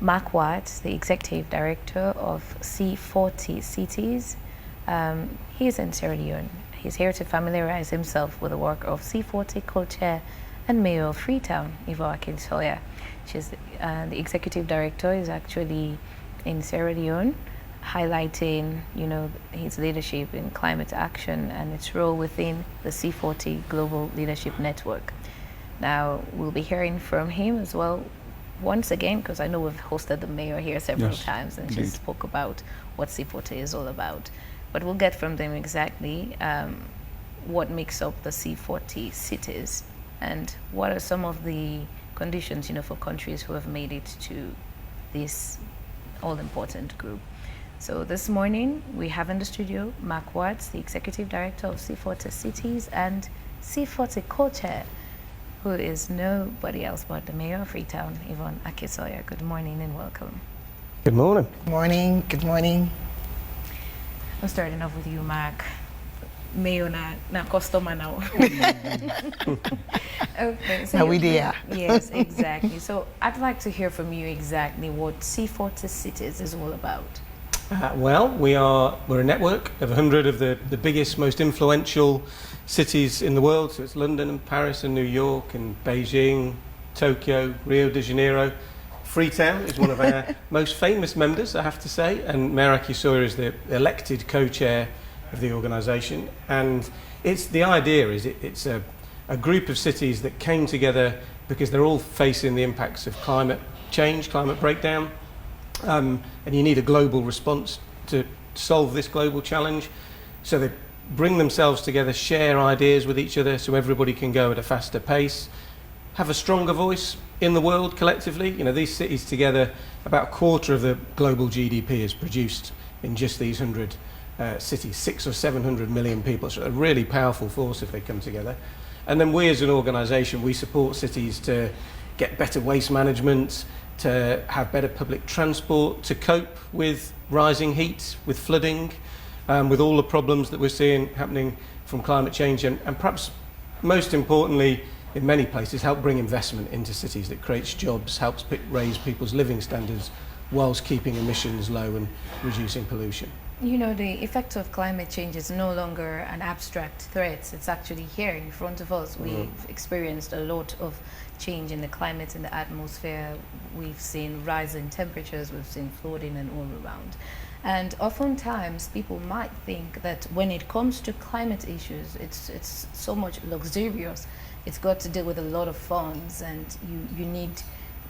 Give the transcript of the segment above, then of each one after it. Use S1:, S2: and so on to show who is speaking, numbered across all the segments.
S1: Mark Watts, the Executive Director of C40 Cities. He's in Sierra Leone. He's here to familiarize himself with the work of C40 Co-Chair and Mayor of Freetown, Yvonne Aki-Sawyerr. She's the Executive Director is actually in Sierra Leone, highlighting, his leadership in climate action and its role within the C40 Global Leadership Network. Now, we'll be hearing from him as well once again, because I know we've hosted the mayor here several times, and she spoke about what C40 is all about. But we'll get from them exactly what makes up the C40 cities and what are some of the conditions, for countries who have made it to this all-important group. So this morning, we have in the studio Mark Watts, the Executive Director of C40 Cities, and C40 Co-Chair, who is nobody else but the Mayor of Freetown, Yvonne Aki-Sawyerr. Good morning and welcome.
S2: Good morning.
S3: Morning, good morning.
S1: I'm starting off with you, Mark. Mayor na customer now. Okay. So
S3: now we there.
S1: Yes, exactly. So I'd like to hear from you exactly what C40 Cities is all about.
S2: Well, we're a network of 100 of the biggest, most influential cities in the world. So it's London and Paris and New York and Beijing, Tokyo, Rio de Janeiro. Freetown is one of our most famous members, I have to say, and Mayor Aki-Sawyerr is the elected co-chair of the organisation. And the idea is it's a group of cities that came together because they're all facing the impacts of climate change, climate breakdown, and you need a global response to solve this global challenge. So they bring themselves together, share ideas with each other so everybody can go at a faster pace, have a stronger voice in the world collectively. These cities together, about a quarter of the global GDP is produced in just these 100 cities, 600 or 700 million people. So a really powerful force if they come together. And then we as an organisation, we support cities to get better waste management, to have better public transport, to cope with rising heat, with flooding, with all the problems that we're seeing happening from climate change, and perhaps most importantly, in many places, help bring investment into cities that creates jobs, helps raise people's living standards whilst keeping emissions low and reducing pollution.
S1: The effect of climate change is no longer an abstract threat. It's actually here in front of us. We've experienced a lot of change in the climate, in the atmosphere. We've seen rising temperatures, we've seen flooding and all around. And oftentimes people might think that when it comes to climate issues, it's so much luxurious. It's got to deal with a lot of funds, and you need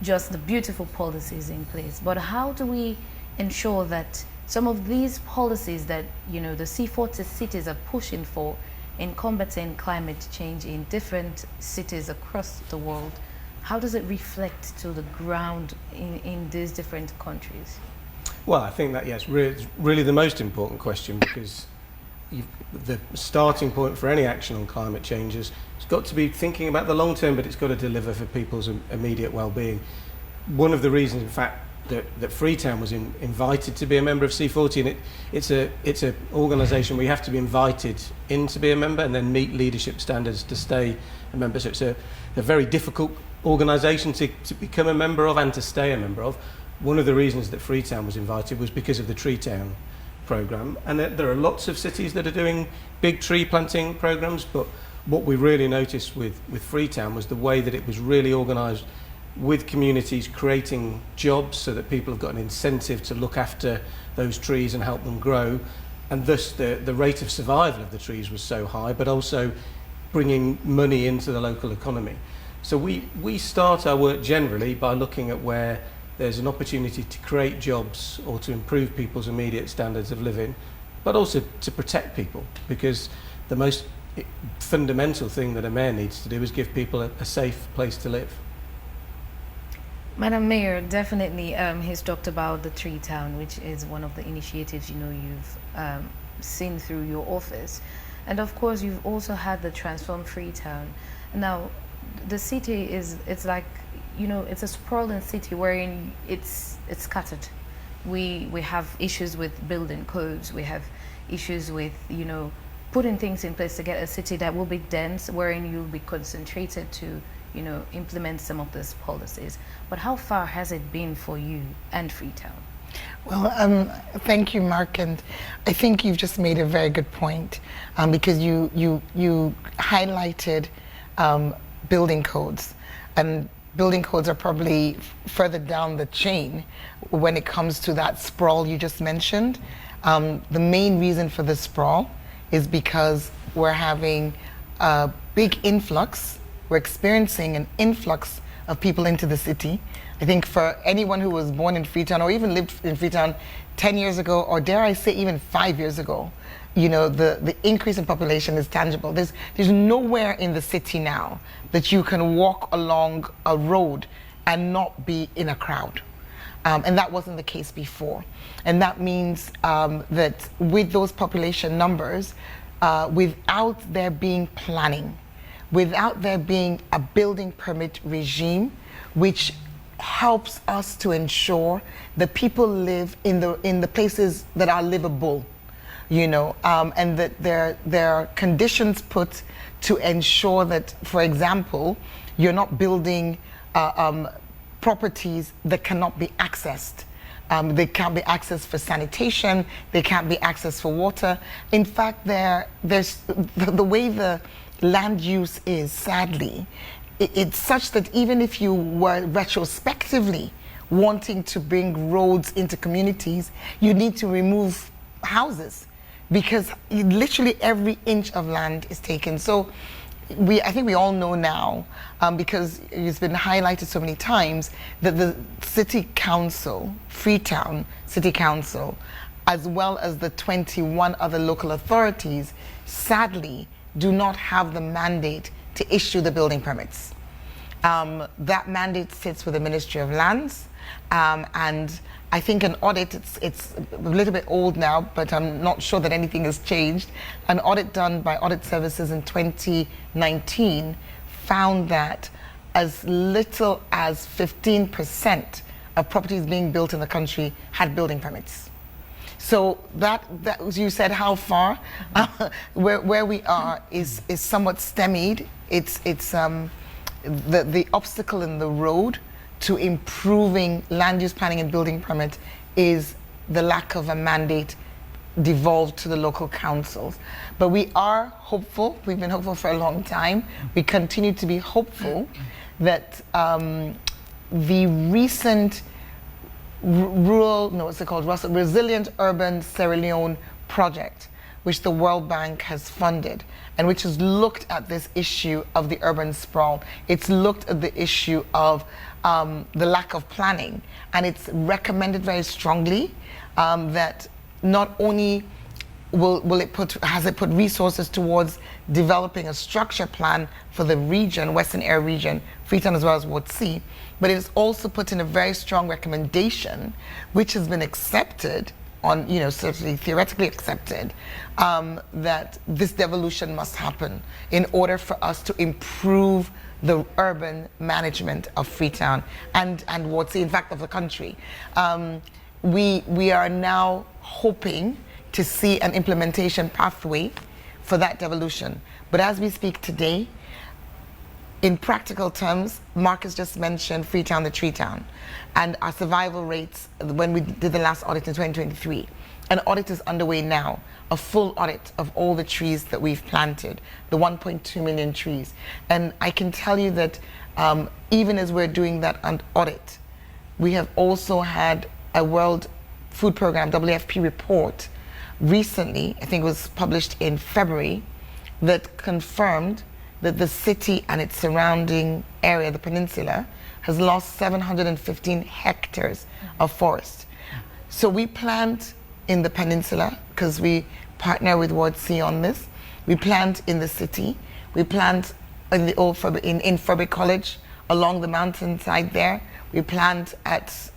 S1: just the beautiful policies in place. But how do we ensure that some of these policies that the C40 cities are pushing for in combating climate change in different cities across the world, how does it reflect to the ground in these different countries?
S2: Well, I think that, yes, really the most important question, because the starting point for any action on climate change is it's got to be thinking about the long term, but it's got to deliver for people's immediate well-being. One of the reasons, in fact, that Freetown was invited to be a member of C40, and it's an organisation where you have to be invited in to be a member and then meet leadership standards to stay a member. So it's a very difficult organisation to become a member of and to stay a member of. One of the reasons that Freetown was invited was because of the Treetown programme, and there are lots of cities that are doing big tree planting programmes, but what we really noticed with Freetown was the way that it was really organised with communities, creating jobs so that people have got an incentive to look after those trees and help them grow, and thus the rate of survival of the trees was so high, but also bringing money into the local economy. So we start our work generally by looking at where there's an opportunity to create jobs or to improve people's immediate standards of living, but also to protect people, because the most fundamental thing that a mayor needs to do is give people a safe place to live.
S1: Madam Mayor, definitely he's talked about the Treetown, which is one of the initiatives you've seen through your office. And of course, you've also had the Transform Freetown. Now, the city it's like, it's a sprawling city wherein it's scattered. We have issues with building codes. We have issues with, putting things in place to get a city that will be dense, wherein you'll be concentrated to implement some of these policies. But how far has it been for you and Freetown?
S3: Well, thank you, Mark, and I think you've just made a very good point because you highlighted building codes, and building codes are probably further down the chain when it comes to that sprawl you just mentioned. The main reason for the sprawl is because we're having a big influx. We're experiencing an influx of people into the city. I think for anyone who was born in Freetown or even lived in Freetown 10 years ago, or dare I say even 5 years ago, the increase in population is tangible. There's nowhere in the city now that you can walk along a road and not be in a crowd. And that wasn't the case before. And that means that with those population numbers, without there being planning, without there being a building permit regime, which helps us to ensure that people live in the places that are livable, and that there are conditions put to ensure that, for example, you're not building properties that cannot be accessed. They can't be accessed for sanitation, they can't be accessed for water. In fact, there's the way the land use is, sadly, it's such that even if you were retrospectively wanting to bring roads into communities, you need to remove houses because literally every inch of land is taken. So I think we all know now, because it's been highlighted so many times, that the City Council, Freetown City Council, as well as the 21 other local authorities, sadly, do not have the mandate to issue the building permits. That mandate sits with the Ministry of Lands, and I think an audit, it's a little bit old now, but I'm not sure that anything has changed. An audit done by Audit Services in 2019 found that as little as 15% of properties being built in the country had building permits. So that you said how far, where we are is somewhat stymied. It's the obstacle in the road to improving land use planning and building permit is the lack of a mandate devolved to the local councils. But we are hopeful. We've been hopeful for a long time. We continue to be hopeful that the recent Resilient Urban Sierra Leone project, which the World Bank has funded, and which has looked at this issue of the urban sprawl. It's looked at the issue of the lack of planning, and it's recommended very strongly that not only has it put resources towards developing a structure plan for the region, Western Area region, Freetown as well as Ward C, but it has also put in a very strong recommendation, which has been accepted on, certainly theoretically accepted, that this devolution must happen in order for us to improve the urban management of Freetown and Ward C, in fact, of the country. We are now hoping to see an implementation pathway for that devolution. But as we speak today, in practical terms, Mark has just mentioned Freetown, the Treetown, and our survival rates when we did the last audit in 2023. An audit is underway now, a full audit of all the trees that we've planted, the 1.2 million trees. And I can tell you that even as we're doing that audit, we have also had a World Food Program, WFP report, recently, I think it was published in February, that confirmed that the city and its surrounding area, the peninsula, has lost 715 hectares of forest. So we plant in the peninsula, because we partner with Ward C on this. We plant in the city. We plant in the old in Furby College, along the mountainside there. We plant at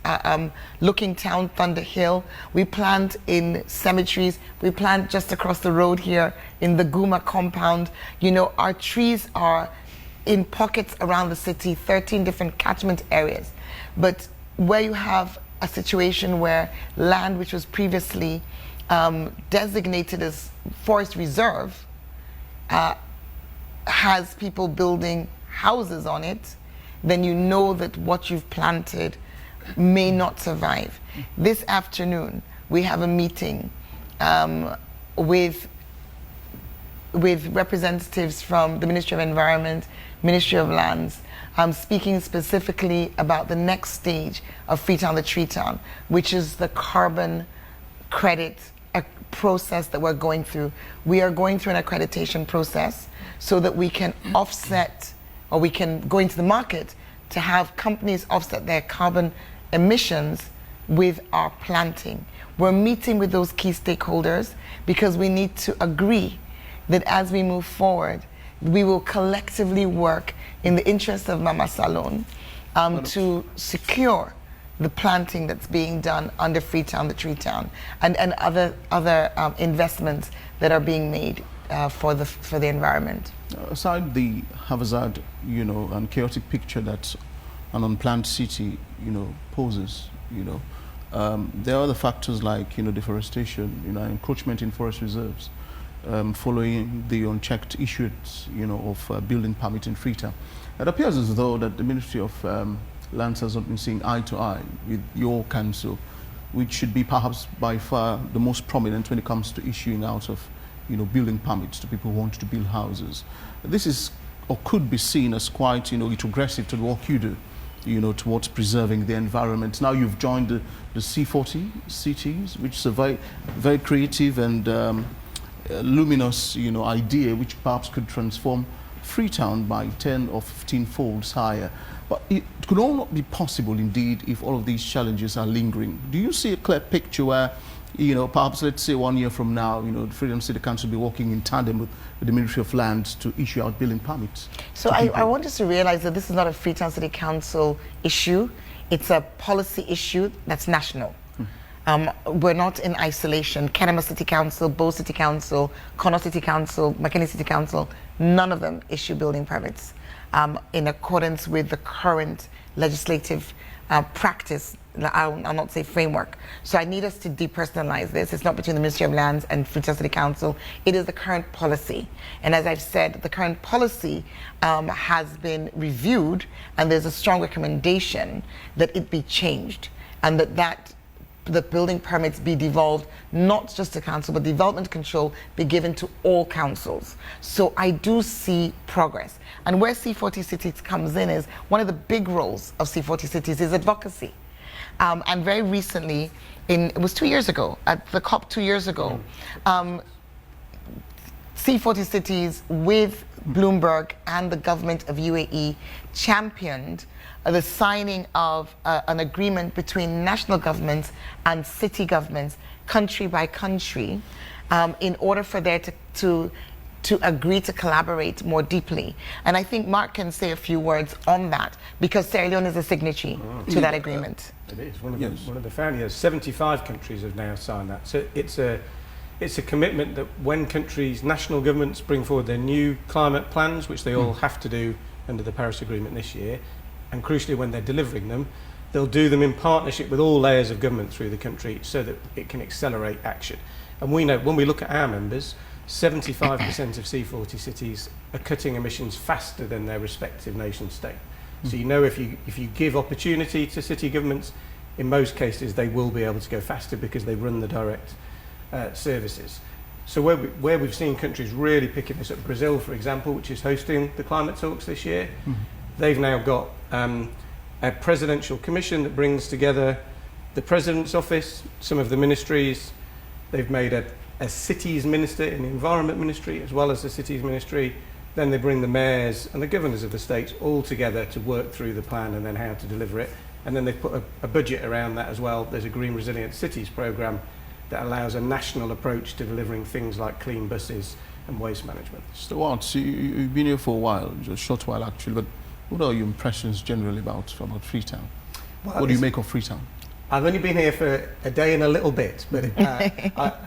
S3: Looking Town, Thunder Hill. We plant in cemeteries. We plant just across the road here in the Guma compound. Our trees are in pockets around the city, 13 different catchment areas. But where you have a situation where land which was previously designated as forest reserve has people building houses on it, then you know that what you've planted may not survive. This afternoon, we have a meeting with representatives from the Ministry of Environment, Ministry of Lands, speaking specifically about the next stage of Freetown Treetown, which is the carbon credit process that we're going through. We are going through an accreditation process so that we can offset, or we can go into the market to have companies offset their carbon emissions with our planting. We're meeting with those key stakeholders because we need to agree that as we move forward, we will collectively work in the interest of Mama Salone to secure the planting that's being done under Freetown Treetown and other investments that are being made for the environment.
S4: Aside the haphazard, and chaotic picture that an unplanned city, poses, there are other factors like, deforestation, encroachment in forest reserves, following the unchecked issuance, of building permit in Freetown. It appears as though that the Ministry of Lands has not been seeing eye to eye with your council, which should be perhaps by far the most prominent when it comes to issuing out of, building permits to people who want to build houses. This is, or could be seen as quite, retrogressive to the work you do, towards preserving the environment. Now you've joined the C40 Cities, which is a very, very creative and luminous, idea which perhaps could transform Freetown by 10 or 15 folds higher. But it could all not be possible indeed if all of these challenges are lingering. Do you see a clear picture where, perhaps let's say 1 year from now, the Freedom City Council will be working in tandem with the Ministry of Lands to issue out building permits?
S3: So I want us to realize that this is not a Freetown City Council issue. It's a policy issue that's national. We're not in isolation. Kenema City Council, Bow City Council, Connaught City Council, McKinney City Council, none of them issue building permits in accordance with the current legislative practice, I'll not say framework. So I need us to depersonalize this. It's not between the Ministry of Lands and Freetown City Council. It is the current policy. And as I've said, the current policy has been reviewed, and there's a strong recommendation that it be changed, and that the building permits be devolved not just to council, but development control be given to all councils. So I do see progress. And where C40 Cities comes in is one of the big roles of C40 Cities is advocacy. And very recently, it was 2 years ago, at the COP 2 years ago, C40 Cities with Bloomberg and the government of UAE championed the signing of an agreement between national governments and city governments, country by country, in order for there to agree to collaborate more deeply. And I think Mark can say a few words on that, because Sierra Leone is a signatory to that agreement.
S2: It is. One of the founders, 75 countries have now signed that. So it's a commitment that when countries, national governments bring forward their new climate plans, which they all have to do under the Paris Agreement this year, and crucially when they're delivering them, they'll do them in partnership with all layers of government through the country so that it can accelerate action. And we know, when we look at our members, 75% of C40 cities are cutting emissions faster than their respective nation state. So if you give opportunity to city governments, in most cases they will be able to go faster because they run the direct services. So where we've seen countries really picking this up, Brazil, for example, which is hosting the climate talks this year, they've now got a presidential commission that brings together the president's office, some of the ministries. They've made a cities minister in the environment ministry as well as the cities ministry. Then they bring the mayors and the governors of the states all together to work through the plan and then how to deliver it. And then they've put a budget around that as well. There's a Green Resilient Cities programme that allows a national approach to delivering things like clean buses and waste management.
S4: So you've been here for a while, just a short while actually, but what are your impressions generally about Freetown? Well, what do you make of Freetown?
S2: I've only been here for a day and a little bit, but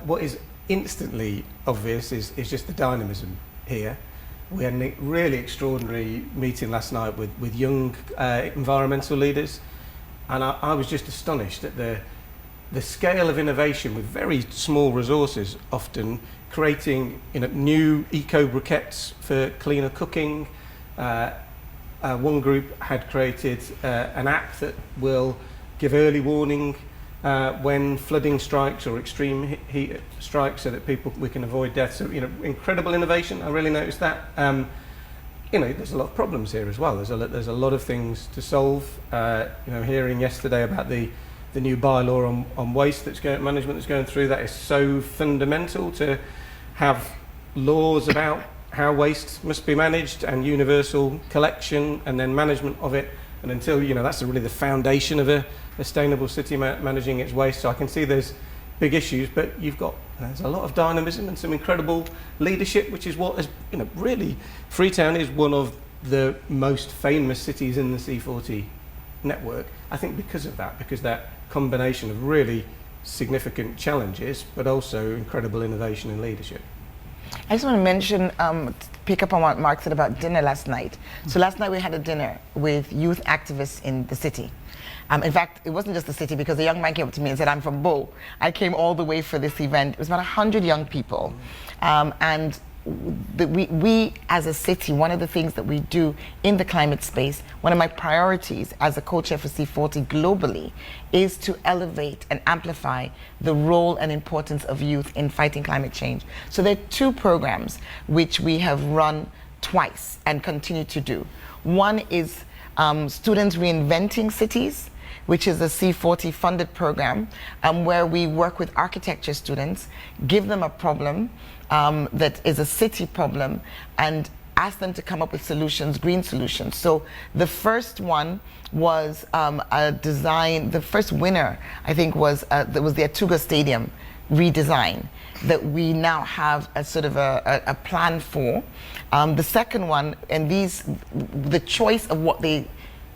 S2: what is instantly obvious is just the dynamism here. We had a really extraordinary meeting last night with young environmental leaders, and I was just astonished at the scale of innovation with very small resources, often creating new eco briquettes for cleaner cooking, one group had created an app that will give early warning when flooding strikes or extreme heat strikes, so that we can avoid death. So, incredible innovation. I really noticed that. There's a lot of problems here as well. There's a lot of things to solve. Hearing yesterday about the new bylaw on waste management that's going through, that is so fundamental to have laws about how waste must be managed and universal collection and then management of it. And until, that's really the foundation of a sustainable city managing its waste. So I can see there's big issues, but there's a lot of dynamism and some incredible leadership, which is what has, really, Freetown is one of the most famous cities in the C40 network. I think because that combination of really significant challenges, but also incredible innovation and leadership.
S3: I just want to mention, pick up on what Mark said about dinner last night. So last night we had a dinner with youth activists in the city. In fact, it wasn't just the city, because a young man came up to me and said, I'm from Bo. I came all the way for this event. It was about 100 young people. And we as a city, one of the things that we do in the climate space, one of my priorities as a co-chair for C40 globally, is to elevate and amplify the role and importance of youth in fighting climate change. So there are two programs which we have run twice and continue to do. One is Students Reinventing Cities, which is a C40 funded program where we work with architecture students, give them a problem that is a city problem, and ask them to come up with solutions, green solutions. So the first one was a design, the first winner, I think, was the Atuga Stadium redesign that we now have a sort of a plan for. The second one, and the choice of what they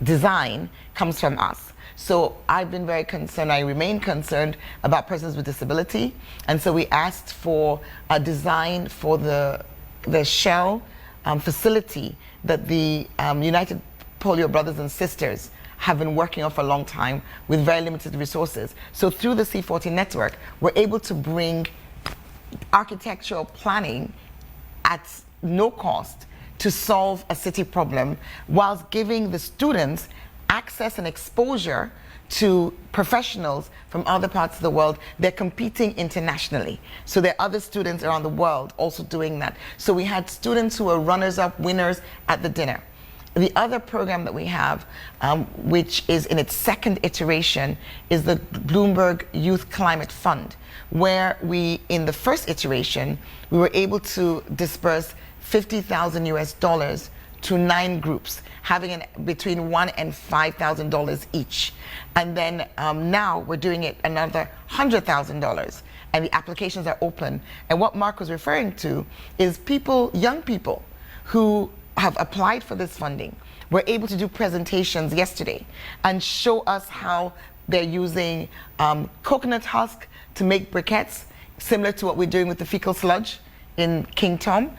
S3: design comes from us. So I've been very concerned, I remain concerned about persons with disability, and so we asked for a design for the shell facility that the United Polio Brothers and Sisters have been working on for a long time with very limited resources. So through the C40 network, we're able to bring architectural planning at no cost to solve a city problem, whilst giving the students access and exposure to professionals from other parts of the world. They're competing internationally. So there are other students around the world also doing that. So we had students who were runners-up, winners at the dinner. The other program that we have, which is in its second iteration, is the Bloomberg Youth Climate Fund, where in the first iteration, we were able to disperse $50,000 US to 9 groups, having between $1,000 and $5,000 each. And then now we're doing it another $100,000, and the applications are open. And what Mark was referring to is young people who have applied for this funding were able to do presentations yesterday and show us how they're using coconut husk to make briquettes, similar to what we're doing with the fecal sludge in King Tom,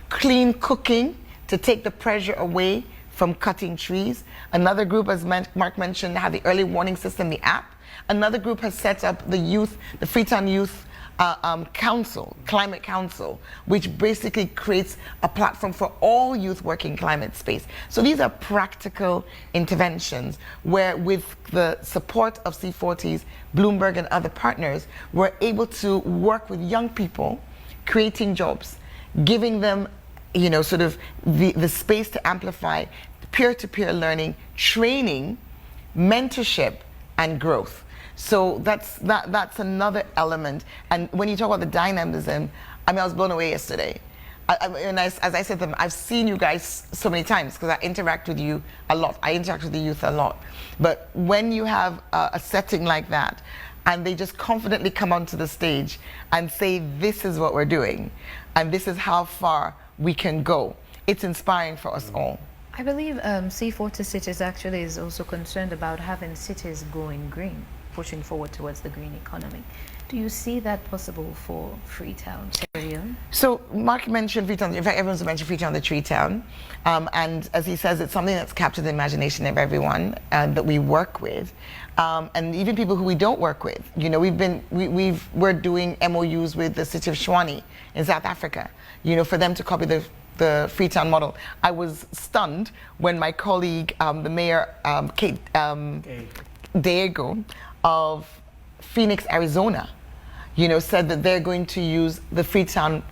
S3: clean cooking to take the pressure away from cutting trees. Another group, as Mark mentioned, had the early warning system, the app. Another group has set up the Freetown Youth Climate Council, which basically creates a platform for all youth working climate space. So these are practical interventions where, with the support of C40's, Bloomberg and other partners, we're able to work with young people, creating jobs, giving them sort of the space to amplify peer-to-peer learning, training, mentorship, and growth. So that's another element. And when you talk about the dynamism, I was blown away yesterday. As I said to them, I've seen you guys so many times because I interact with you a lot. I interact with the youth a lot. But when you have a setting like that, and they just confidently come onto the stage and say, this is what we're doing, and this is how far we can go, it's inspiring for us all.
S1: I believe C40 Cities actually is also concerned about having cities going green, pushing forward towards the green economy. Do you see that possible for Freetown, Sierra Leone? So
S3: Mark mentioned Freetown. In fact, everyone's mentioned Freetown, the Treetown. And as he says, it's something that's captured the imagination of everyone that we work with. And even people who we don't work with. We're doing MOUs with the city of Shwani in South Africa, for them to copy the the Freetown model. I was stunned when my colleague, the mayor, Kate Diego of Phoenix, Arizona, said that they're going to use the Treetown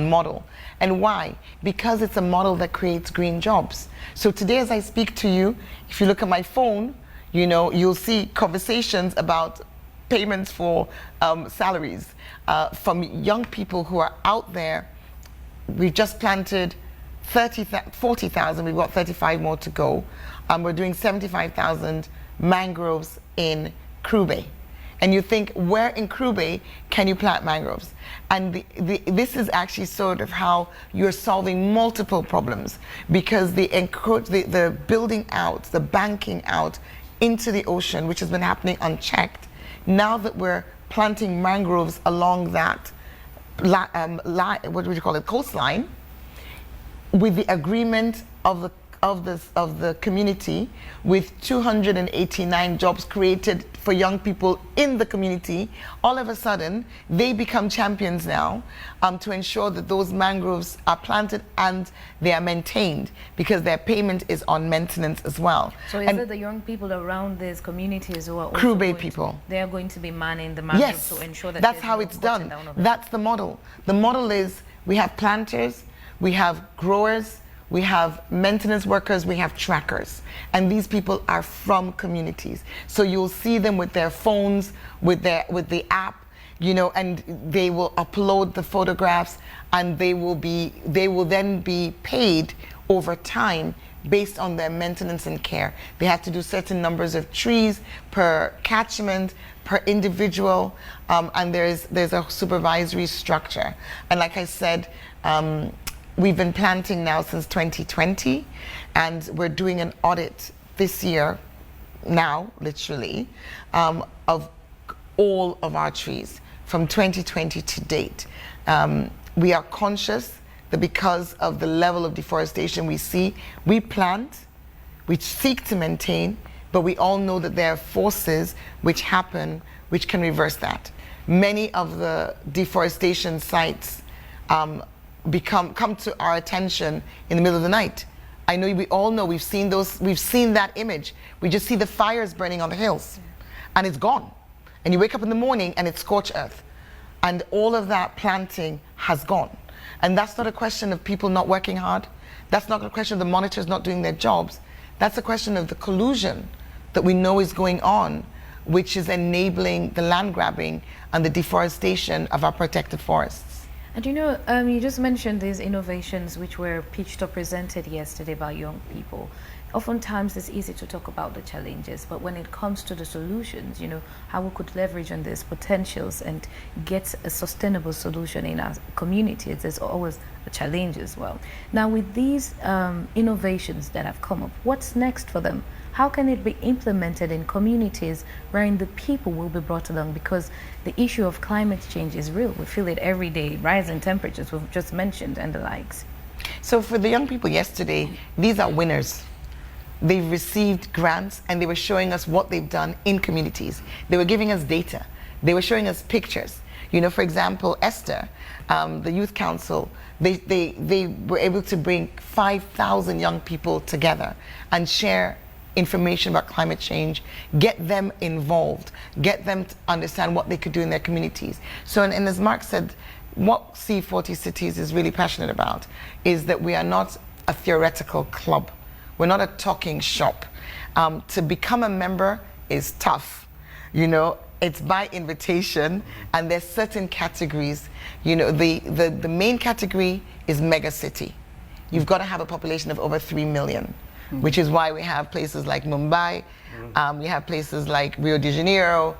S3: model. And why? Because it's a model that creates green jobs. So today, as I speak to you, if you look at my phone, you'll see conversations about payments for salaries from young people who are out there. We've just planted 40,000, we've got 35 more to go. We're doing 75,000 mangroves in Crew Bay. And you think, where in Crew Bay can you plant mangroves? And this is actually sort of how you're solving multiple problems, because the building out, the banking out into the ocean, which has been happening unchecked, now that we're planting mangroves along that what would you call it, coastline, with the agreement of the community, with 289 jobs created for young people in the community, all of a sudden they become champions now to ensure that those mangroves are planted and they are maintained, because their payment is on maintenance as well.
S1: So is it the young people around these communities who are also
S3: Crew Bay people?
S1: They are going to be manning the mangroves
S3: Yes,
S1: to ensure that
S3: that's how it's done. That's the model. The model is, we have planters, we have growers, we have maintenance workers, we have trackers. And these people are from communities. So you'll see them with their phones, with the app, and they will upload the photographs, and they will then be paid over time based on their maintenance and care. They have to do certain numbers of trees per catchment, per individual, and there's a supervisory structure. And like I said, we've been planting now since 2020, and we're doing an audit this year, now, literally, of all of our trees from 2020 to date. We are conscious that because of the level of deforestation we see, we plant, we seek to maintain, but we all know that there are forces which happen which can reverse that. Many of the deforestation sites come to our attention in the middle of the night. I know we all know, we've seen that image. We just see the fires burning on the hills, and it's gone. And you wake up in the morning and it's scorched earth. And all of that planting has gone. And that's not a question of people not working hard. That's not a question of the monitors not doing their jobs. That's a question of the collusion that we know is going on, which is enabling the land grabbing and the deforestation of our protected forests.
S1: And you just mentioned these innovations which were pitched or presented yesterday by young people. Oftentimes it's easy to talk about the challenges, but when it comes to the solutions, how we could leverage on these potentials and get a sustainable solution in our communities, there's always a challenge as well. Now, with these innovations that have come up, what's next for them? How can it be implemented in communities wherein the people will be brought along? Because the issue of climate change is real. We feel it every day, rising temperatures we've just mentioned and the likes.
S3: So for the young people yesterday, these are winners. They've received grants and they were showing us what they've done in communities. They were giving us data. They were showing us pictures. For example, Esther, the youth council, they were able to bring 5,000 young people together and share information about climate change, get them involved, get them to understand what they could do in their communities. So, and as Mark said, what C40 Cities is really passionate about is that we are not a theoretical club. We're not a talking shop. To become a member is tough. It's by invitation, and there's certain categories. The main category is mega city. You've got to have a population of over 3 million. Which is why we have places like Mumbai, we have places like Rio de Janeiro,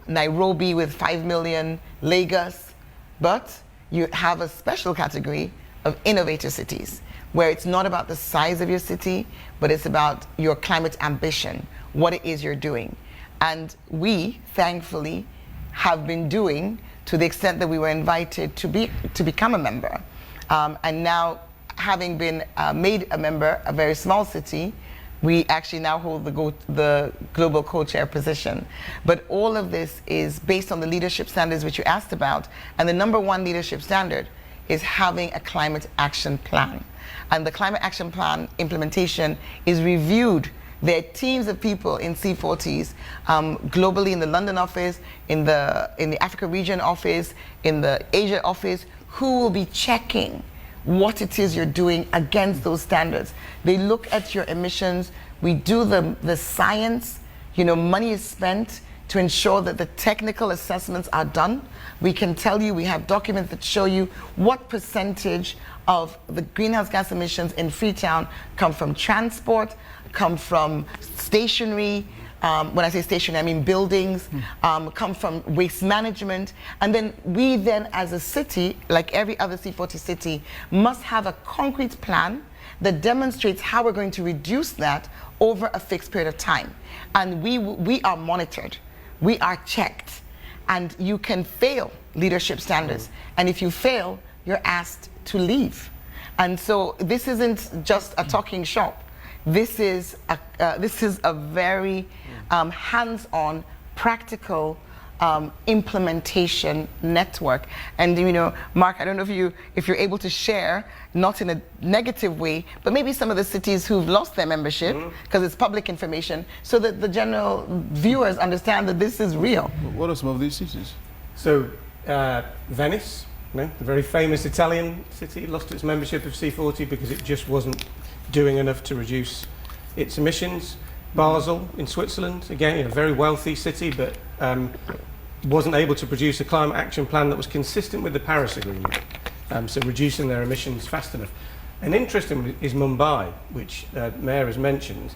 S3: Nairobi with 5 million, Lagos. But you have a special category of innovator cities, where it's not about the size of your city, but it's about your climate ambition, what it is you're doing. And we, thankfully, have been doing, to the extent that we were invited to become a member. And now, having been made a member, a very small city, we actually now hold the global co-chair position. But all of this is based on the leadership standards which you asked about. And the number one leadership standard is having a climate action plan. And the climate action plan implementation is reviewed. There are teams of people in C40s globally, in the London office, in the Africa region office, in the Asia office, who will be checking what it is you're doing against those standards. They look at your emissions. We do the science. Money is spent to ensure that the technical assessments are done. We can tell you, we have documents that show you what percentage of the greenhouse gas emissions in Freetown come from transport, come from stationery. When I say stationary, I mean buildings, come from waste management. And then we then, as a city, like every other C40 city, must have a concrete plan that demonstrates how we're going to reduce that over a fixed period of time. And we are monitored, we are checked, and you can fail leadership standards. And if you fail, you're asked to leave. And so this isn't just a talking shop. This is a very hands-on, practical implementation network. And Mark, I don't know if you're able to share, not in a negative way, but maybe some of the cities who've lost their membership, because it's public information, so that the general viewers understand that this is real.
S4: What are some of these cities?
S2: So Venice, the very famous Italian city, lost its membership of C40 because it just wasn't doing enough to reduce its emissions. Basel in Switzerland, again, a very wealthy city, but wasn't able to produce a climate action plan that was consistent with the Paris Agreement, so reducing their emissions fast enough. And interesting is Mumbai, which Mayor has mentioned.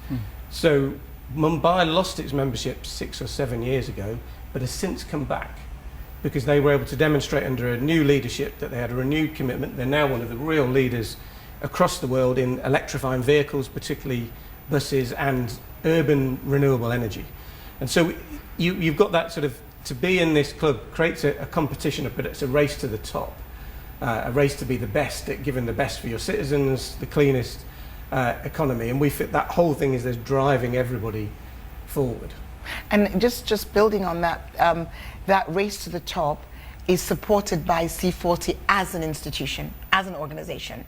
S2: So Mumbai lost its membership 6 or 7 years ago, but has since come back because they were able to demonstrate under a new leadership that they had a renewed commitment. They're now one of the real leaders across the world in electrifying vehicles, particularly buses, and urban renewable energy. And so you've got that sort of, to be in this club creates a competition, but it's a race to the top, a race to be the best at giving the best for your citizens, the cleanest economy. And we fit that whole thing is there's driving everybody forward.
S3: And just building on that, that race to the top is supported by C40 as an institution, as an organization.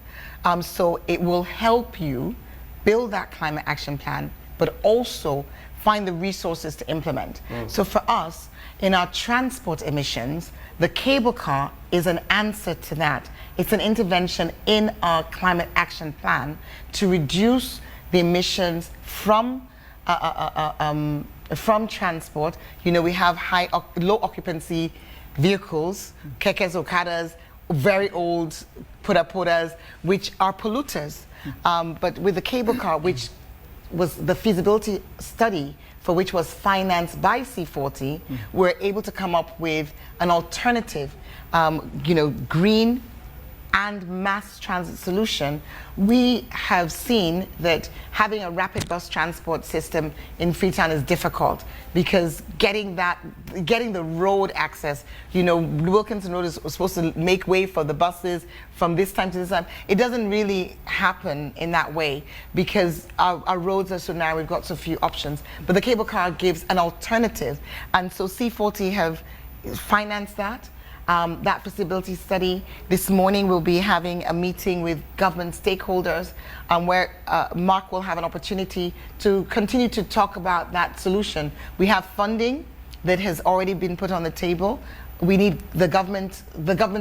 S3: So it will help you build that climate action plan, but also find the resources to implement. So for us, in our transport emissions, the cable car is an answer to that. It's an intervention in our climate action plan to reduce the emissions from transport. We have low occupancy vehicles, kekes, okadas, very old pudas, which are polluters. But with the cable car, which was the feasibility study for which was financed by C40, we're able to come up with an alternative, green and mass transit solution. We have seen that having a rapid bus transport system in Freetown is difficult because getting the road access, Wilkinson Road is supposed to make way for the buses from this time to this time. It doesn't really happen in that way because our roads are so narrow, we've got so few options. But the cable car gives an alternative. And so C40 have financed that. That feasibility study. This morning we'll be having a meeting with government stakeholders where Mark will have an opportunity to continue to talk about that solution. We have funding that has already been put on the table. We need the government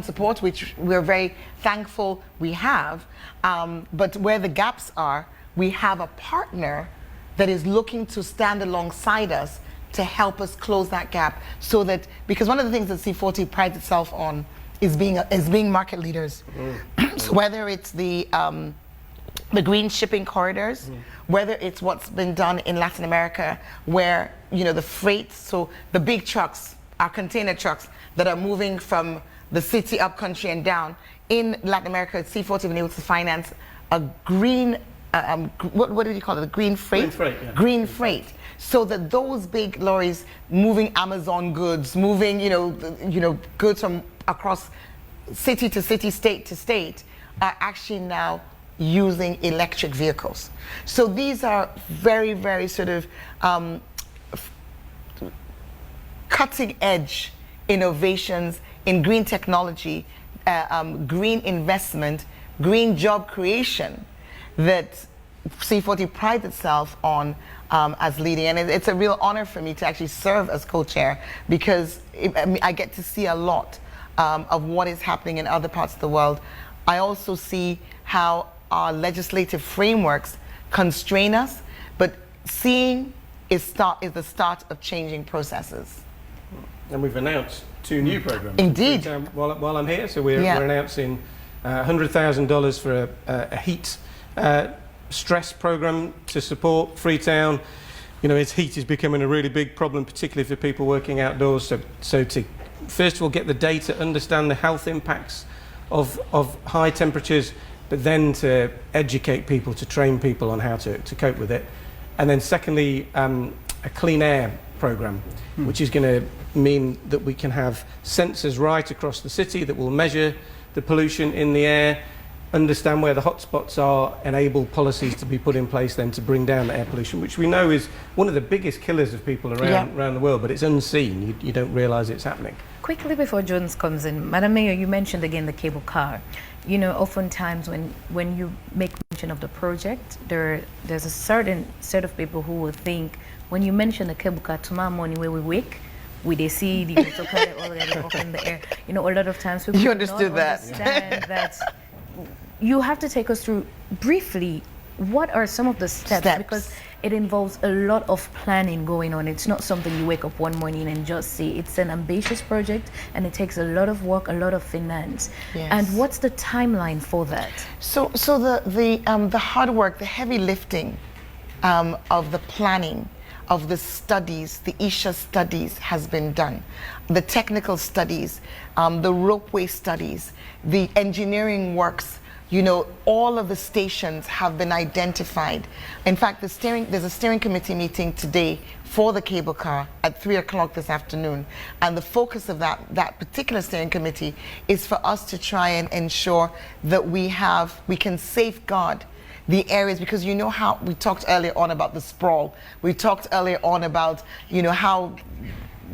S3: support, which we're very thankful we have. But where the gaps are, we have a partner that is looking to stand alongside us to help us close that gap, so that, because one of the things that C40 prides itself on is being market leaders. So whether it's the green shipping corridors, whether it's what's been done in Latin America, where the freight, so the big trucks, our container trucks that are moving from the city up country and down. In Latin America, C40 has been able to finance a green, what do you call it? The green freight?
S2: Green freight, yeah.
S3: Green freight. So that those big lorries moving Amazon goods, moving goods from across city to city, state to state, are actually now using electric vehicles. So these are very, very sort of cutting edge innovations in green technology green investment, green job creation that C40 prides itself on as leading. And it's a real honor for me to actually serve as co-chair, because I get to see a lot of what is happening in other parts of the world. I also see how our legislative frameworks constrain us, but seeing is the start of changing processes.
S2: And we've announced 2 new programs.
S3: Indeed.
S2: While I'm here, so we're announcing $100,000 for a heat stress program to support Freetown. You know, heat is becoming a really big problem, particularly for people working outdoors. So to first of all get the data, understand the health impacts of high temperatures, but then to educate people, to train people on how to cope with it. And then secondly, a clean air program, which is going to mean that we can have sensors right across the city that will measure the pollution in the air, understand where the hotspots are, enable policies to be put in place then to bring down the air pollution, which we know is one of the biggest killers of people around the world, but it's unseen. You don't realise it's happening.
S1: Quickly before Jones comes in, Madam Mayor, you mentioned again the cable car. You know, oftentimes when you make mention of the project, there's a certain set of people who will think when you mention the cable car, tomorrow morning when we wake, we they see the autopilot already up in the air. You know, a lot of times people
S3: you understood that.
S1: Understand that. You have to take us through briefly what are some of the steps, because it involves a lot of planning going on. It's not something you wake up one morning and just see. It's an ambitious project, and it takes a lot of work, a lot of finance.
S3: Yes.
S1: And what's the timeline for that?
S3: So the hard work, the heavy lifting of the planning, of the studies, the ISHA studies has been done. The technical studies, the ropeway studies, the engineering works. You know, all of the stations have been identified. In fact, there's a steering committee meeting today for the cable car at 3 o'clock this afternoon. And the focus of that particular steering committee is for us to try and ensure that we can safeguard the areas, because you know how we talked earlier on about the sprawl. We talked earlier on about, you know, how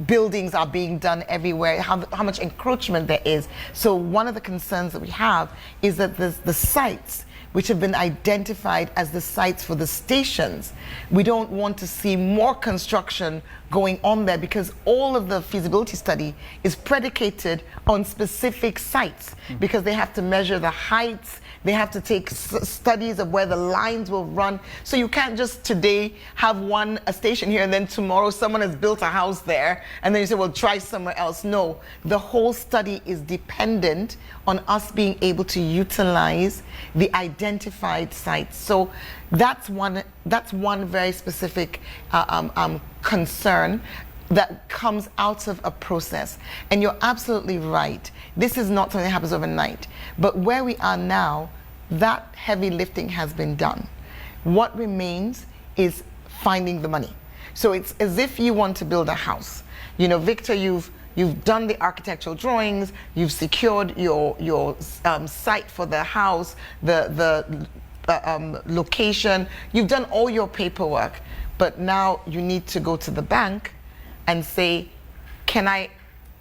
S3: buildings are being done everywhere, how much encroachment there is. So one of the concerns that we have is that the sites which have been identified as the sites for the stations, we don't want to see more construction going on there, because all of the feasibility study is predicated on specific sites, because they have to measure the heights, they have to take studies of where the lines will run. So you can't just today have a station here and then tomorrow someone has built a house there and then you say, well, try somewhere else. No, the whole study is dependent on us being able to utilize the identified sites. So that's one very specific concern that comes out of a process. And you're absolutely right. This is not something that happens overnight. But where we are now, that heavy lifting has been done. What remains is finding the money. So it's as if you want to build a house. You know, Victor, you've done the architectural drawings, you've secured your site for the house, the location, you've done all your paperwork, but now you need to go to the bank and say,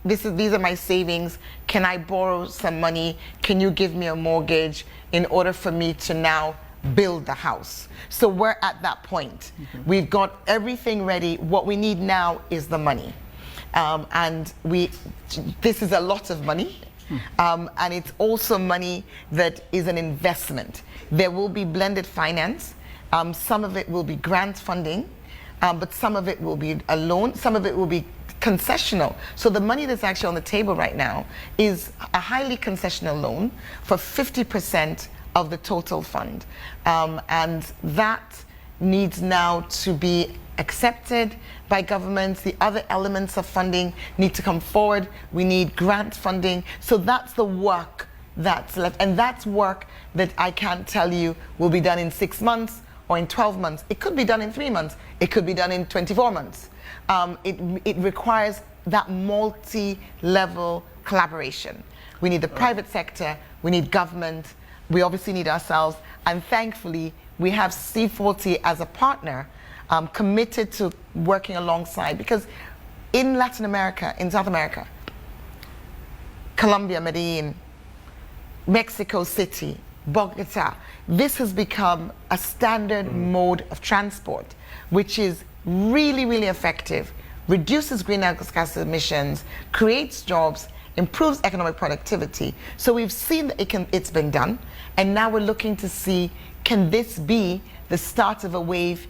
S3: these are my savings, can I borrow some money? Can you give me a mortgage in order for me to now build the house? So we're at that point. We've got everything ready. What we need now is the money. This is a lot of money. And it's also money that is an investment. There will be blended finance. Some of it will be grant funding. But some of it will be a loan, some of it will be concessional. So the money that's actually on the table right now is a highly concessional loan for 50% of the total fund. And that needs now to be accepted by governments. The other elements of funding need to come forward. We need grant funding. So that's the work that's left. And that's work that I can't tell you will be done in 6 months or in 12 months. It could be done in 3 months. It could be done in 24 months. It requires that multi-level collaboration. We need the private sector, we need government, we obviously need ourselves, and thankfully we have C40 as a partner committed to working alongside, because in Latin America, in South America, Colombia, Medellin, Mexico City, Bogota. This has become a standard mode of transport, which is really, really effective, reduces greenhouse gas emissions, creates jobs, improves economic productivity. So we've seen that it's been done, and now we're looking to see, can this be the start of a wave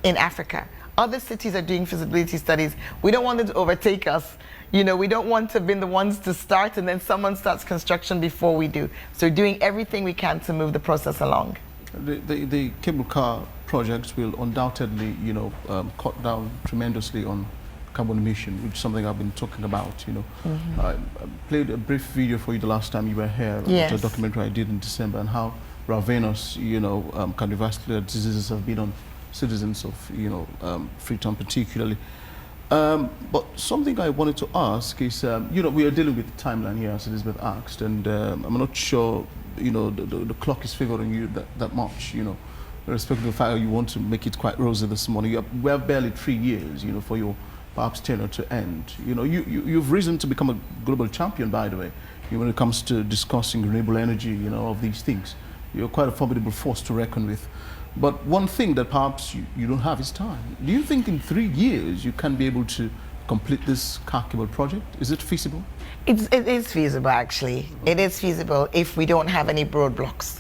S3: in Africa? Other cities are doing feasibility studies. We don't want them to overtake us. You know, we don't want to have been the ones to start and then someone starts construction before we do. So we're doing everything we can to move the process along.
S4: The cable car projects will undoubtedly, cut down tremendously on carbon emission, which is something I've been talking about. I played a brief video for you the last time you were here.
S3: Yes.
S4: It's a documentary I did in December, and how ravenous, cardiovascular diseases have been on citizens of, Freetown particularly. But something I wanted to ask is, we are dealing with the timeline here, as Elizabeth asked, and I'm not sure, the clock is favoring you that much, irrespective of the fact that you want to make it quite rosy this morning. We have barely 3 years, for your perhaps tenure to end. You've risen to become a global champion, by the way, when it comes to discussing renewable energy, of these things. You're quite a formidable force to reckon with. But one thing that perhaps you don't have is time. Do you think in 3 years you can be able to complete this car cable project? Is it feasible?
S3: It is feasible, actually. It is feasible if we don't have any roadblocks.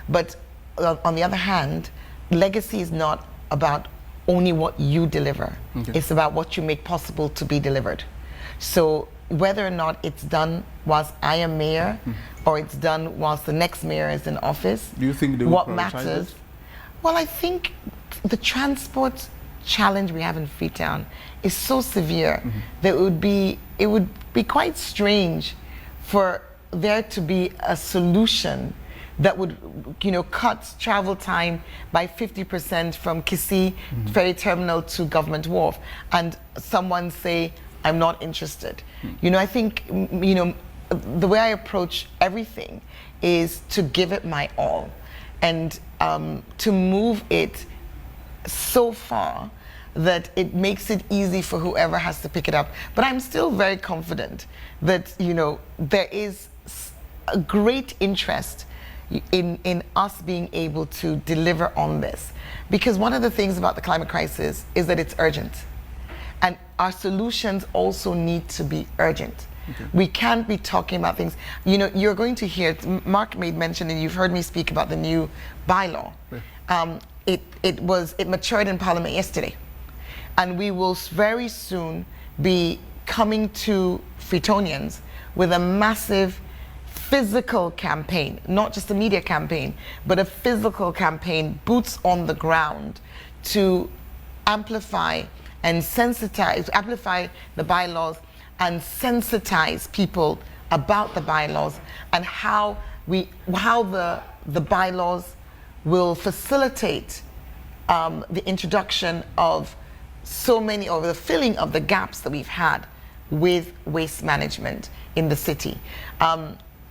S3: But on the other hand, legacy is not about only what you deliver.
S4: Okay.
S3: It's about what you make possible to be delivered. So whether or not it's done whilst I am mayor or it's done whilst the next mayor is in office,
S4: do you think they will
S3: what
S4: prioritize
S3: matters?
S4: it?
S3: Well, I think the transport challenge we have in Freetown is so severe that it would be quite strange for there to be a solution that would, cut travel time by 50% from Kisii ferry terminal to Government Wharf, and someone say, I'm not interested. I think, the way I approach everything is to give it my all, and to move it so far that it makes it easy for whoever has to pick it up. But I'm still very confident that, there is a great interest in us being able to deliver on this. Because one of the things about the climate crisis is that it's urgent. And our solutions also need to be urgent. Okay. We can't be talking about things. You're going to hear, Mark made mention, and you've heard me speak about the new bylaw. Yeah. It matured in Parliament yesterday. And we will very soon be coming to Freetonians with a massive physical campaign, not just a media campaign, but a physical campaign, boots on the ground, to amplify and amplify the bylaws and sensitize people about the bylaws and how the bylaws will facilitate the introduction of so many, or the filling of the gaps that we've had with waste management in the city.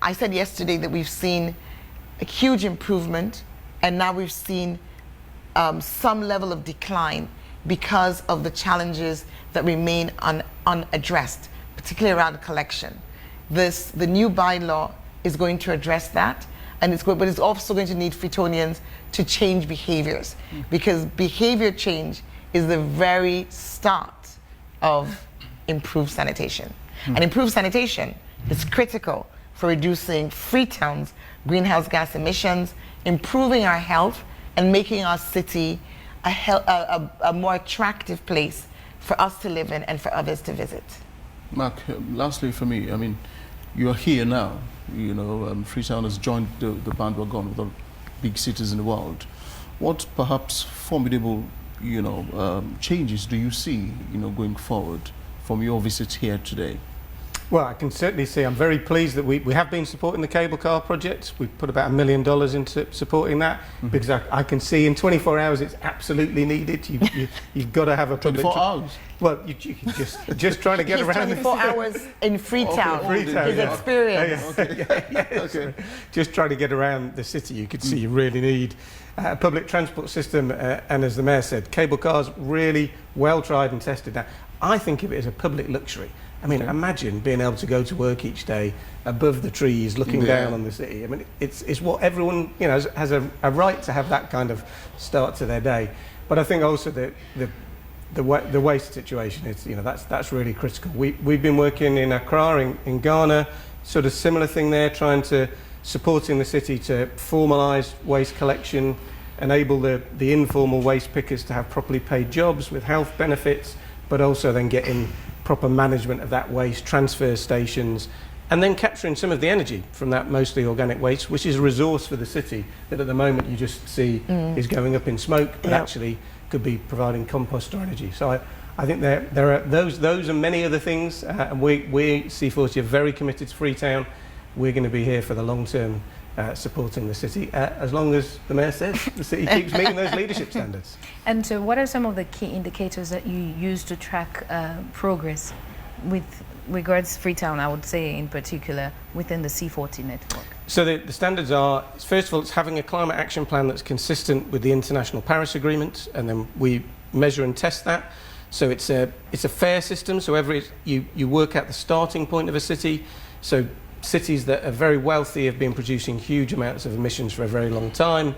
S3: I said yesterday that we've seen a huge improvement, and now we've seen some level of decline because of the challenges that remain unaddressed, particularly around collection. The new bylaw is going to address that, and but it's also going to need Freetonians to change behaviors, because behavior change is the very start of improved sanitation. And improved sanitation is critical for reducing Freetown's greenhouse gas emissions, improving our health, and making our city a more attractive place for us to live in and for others to visit.
S4: Mark, lastly for me, you're here now. Freetown has joined the bandwagon with all big cities in the world. What perhaps formidable, changes do you see, going forward from your visit here today?
S2: Well, I can certainly see, I'm very pleased that we have been supporting the cable car project. We've put about $1 million into supporting that, because I can see in 24 hours it's absolutely needed. You've got to have a public...
S4: 24 hours?
S2: Well, you just trying to get around...
S3: 24 hours in Freetown, his experience.
S2: Okay. Just trying to get around the city. You could see you really need a public transport system, and as the Mayor said, cable cars really well tried and tested. Now, I think of it as a public luxury. I mean, imagine being able to go to work each day above the trees, looking down on the city. I mean, it's what everyone, you know, has a right to have that kind of start to their day. But I think also that the waste situation is, you know, that's really critical. We've been working in Accra in Ghana, sort of similar thing there, trying to supporting the city to formalise waste collection, enable the informal waste pickers to have properly paid jobs with health benefits, but also then getting proper management of that waste, transfer stations, and then capturing some of the energy from that mostly organic waste, which is a resource for the city that at the moment you just see is going up in smoke, but actually could be providing compost or energy. So I think there are those and many other things, and we C40 are very committed to Freetown. We're going to be here for the long term, supporting the city, as long as the mayor says the city keeps meeting those leadership standards.
S1: And so what are some of the key indicators that you use to track progress with regards to Freetown, I would say in particular, within the C40 network? So
S2: the standards are, first of all, it's having a climate action plan that's consistent with the International Paris Agreement, and then we measure and test that. So it's a fair system, so you work at the starting point of a city. So cities that are very wealthy have been producing huge amounts of emissions for a very long time.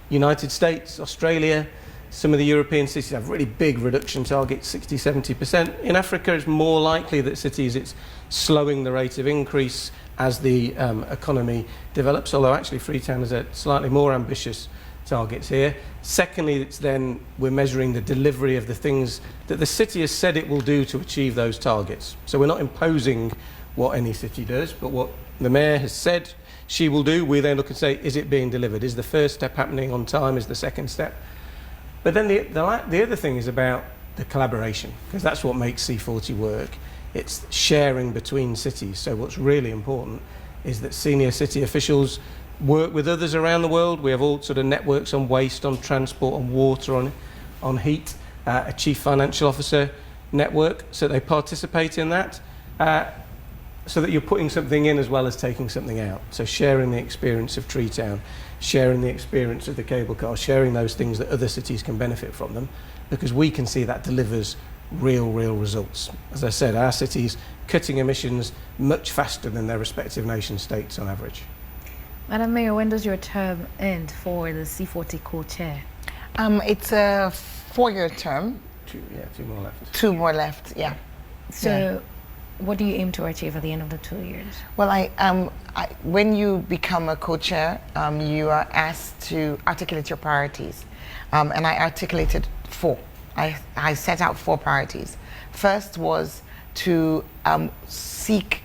S2: United States, Australia, some of the European cities have really big reduction targets, 60–70%. In Africa, it's more likely that cities, it's slowing the rate of increase as the economy develops, although actually Freetown has a slightly more ambitious targets here. Secondly, it's then we're measuring the delivery of the things that the city has said it will do to achieve those targets. So we're not imposing what any city does, but what the mayor has said she will do. We then look and say, is it being delivered? Is the first step happening on time? Is the second step? But then the other thing is about the collaboration, because that's what makes C40 work. It's sharing between cities. So what's really important is that senior city officials work with others around the world. We have all sort of networks on waste, on transport, on water, on heat, a chief financial officer network, so they participate in that. So that you're putting something in as well as taking something out. So sharing the experience of Treetown, sharing the experience of the cable car, sharing those things that other cities can benefit from them, because we can see that delivers real results. As I said, our cities cutting emissions much faster than their respective nation states on average.
S1: Madam Mayor, when does your term end for the C40 co-chair?
S3: It's a 4-year term.
S2: 2 more left.
S3: 2 more left, yeah.
S1: So what do you aim to achieve at the end of the 2 years?
S3: Well, when you become a co-chair, you are asked to articulate your priorities. And I articulated 4. I set out 4 priorities. First was to seek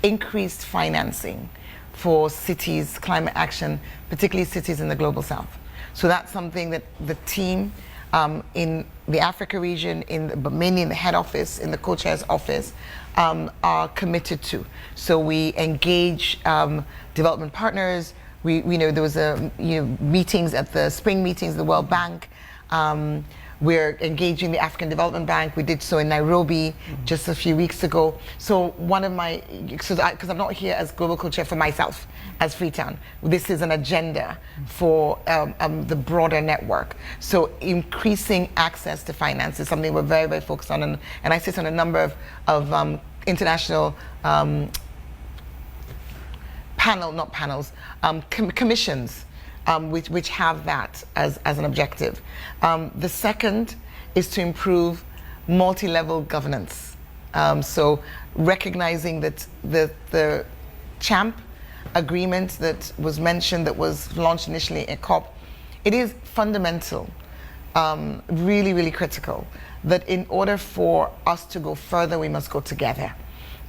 S3: increased financing for cities' climate action, particularly cities in the Global South. So that's something that the team in the Africa region, but mainly in the head office, in the co-chair's office, are committed to. So we engage development partners. We know there was meetings at the spring meetings of the World Bank. We're engaging the African Development Bank. We did so in Nairobi just a few weeks ago. So one of my, because I'm not here as global co-chair for myself, as Freetown. This is an agenda for the broader network. So increasing access to finance is something we're very focused on. And I sit on a number of international commissions which have that as an objective. The second is to improve multi-level governance. So recognizing that the CHAMP agreement that was mentioned, that was launched initially at COP, it is fundamental, really critical, that in order for us to go further, we must go together.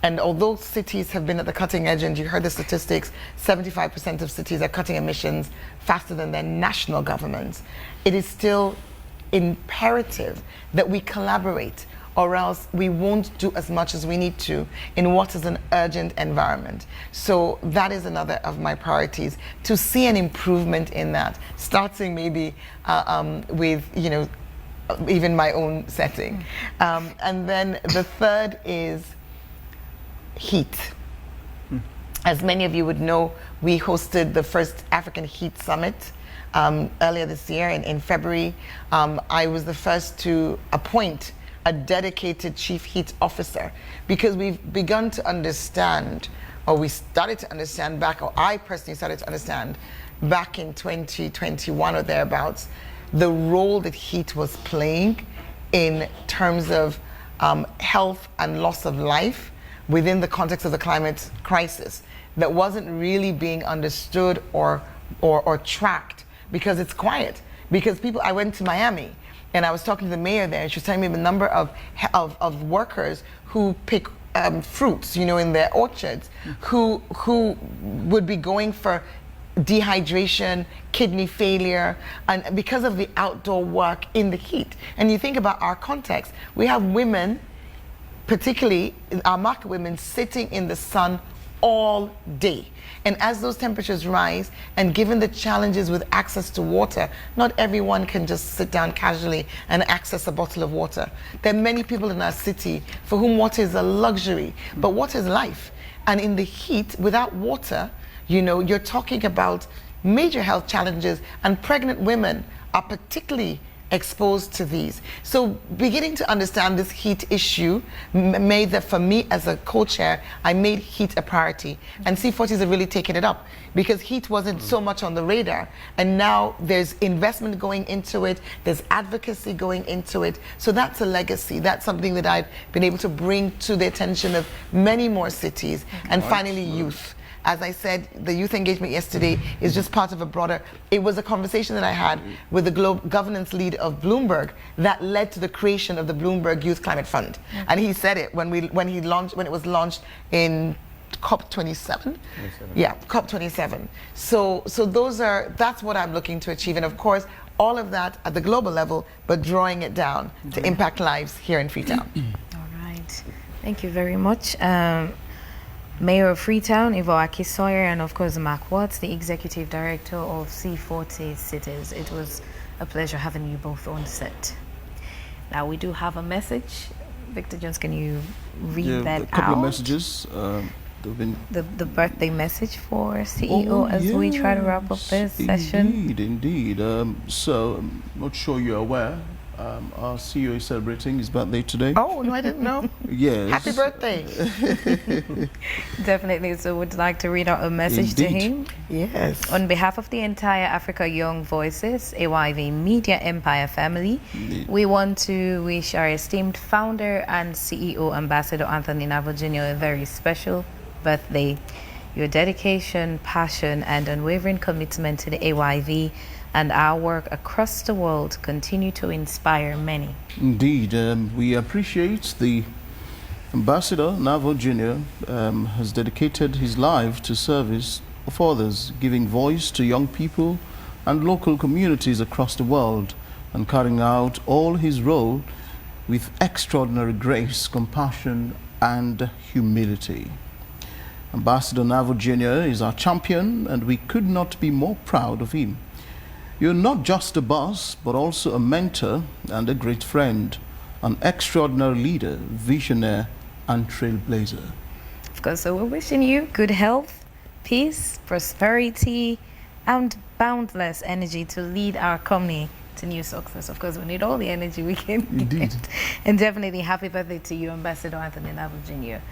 S3: And although cities have been at the cutting edge, and you heard the statistics, 75% of cities are cutting emissions faster than their national governments, it is still imperative that we collaborate, or else we won't do as much as we need to in what is an urgent environment. So that is another of my priorities, to see an improvement in that, starting maybe with, even my own setting. And then the third is heat. As many of you would know, we hosted the first African Heat Summit earlier this year in February. I was the first to appoint a dedicated chief heat officer, because we've begun to understand, or we started to understand back, or I personally started to understand back in 2021 or thereabouts, the role that heat was playing in terms of health and loss of life within the context of the climate crisis, that wasn't really being understood or tracked, because it's quiet. Because I went to Miami and I was talking to the mayor there, and she was telling me the number of workers who pick fruits, in their orchards, who would be going for dehydration, kidney failure, and because of the outdoor work in the heat. And you think about our context, we have women, particularly our market women, sitting in the sun all day. And as those temperatures rise, and given the challenges with access to water, not everyone can just sit down casually and access a bottle of water. There are many people in our city for whom water is a luxury, but water is life. And in the heat, without water, you're talking about major health challenges, and pregnant women are particularly exposed to these. So beginning to understand this heat issue made that, for me as a co-chair, I made heat a priority. And C40s have really taken it up, because heat wasn't so much on the radar. And now there's investment going into it, there's advocacy going into it. So that's a legacy. That's something that I've been able to bring to the attention of many more cities. And finally, youth. As I said, the youth engagement yesterday is just part of a broader, it was a conversation that I had with the governance lead of Bloomberg that led to the creation of the Bloomberg Youth Climate Fund. And he said it when it was launched in COP27. Yeah, COP27. So that's what I'm looking to achieve. And of course, all of that at the global level, but drawing it down to impact lives here in Freetown.
S1: All right. Thank you very much. Mayor of Freetown, Yvonne Aki-Sawyerr, and of course Mark Watts, the Executive Director of C40 Cities. It was a pleasure having you both on set. Now we do have a message. Victor Jones, can you read that out?
S4: A couple of messages.
S1: The birthday message for CEO as we try to wrap up this session.
S4: Indeed. So I'm not sure you're aware. Our CEO is celebrating his birthday today.
S3: Oh, no, I didn't know.
S4: Yes.
S3: Happy birthday.
S1: Definitely. So would like to read out a message to him.
S3: Yes.
S1: On behalf of the entire Africa Young Voices, AYV Media Empire family, we want to wish our esteemed founder and CEO, Ambassador Anthony Navo Jr., a very special birthday. Your dedication, passion, and unwavering commitment to the AYV and our work across the world continue to inspire many.
S4: Indeed, we appreciate the Ambassador Navo Jr. Has dedicated his life to service of others, giving voice to young people and local communities across the world, and carrying out all his role with extraordinary grace, compassion, and humility. Ambassador Navo Jr. is our champion, and we could not be more proud of him. You're not just a boss, but also a mentor and a great friend, an extraordinary leader, visionary, and trailblazer.
S1: Of course, so we're wishing you good health, peace, prosperity, and boundless energy to lead our company to new success. Of course, we need all the energy we can
S4: Indeed.
S1: get. And definitely happy birthday to you, Ambassador Anthony Navo Jr.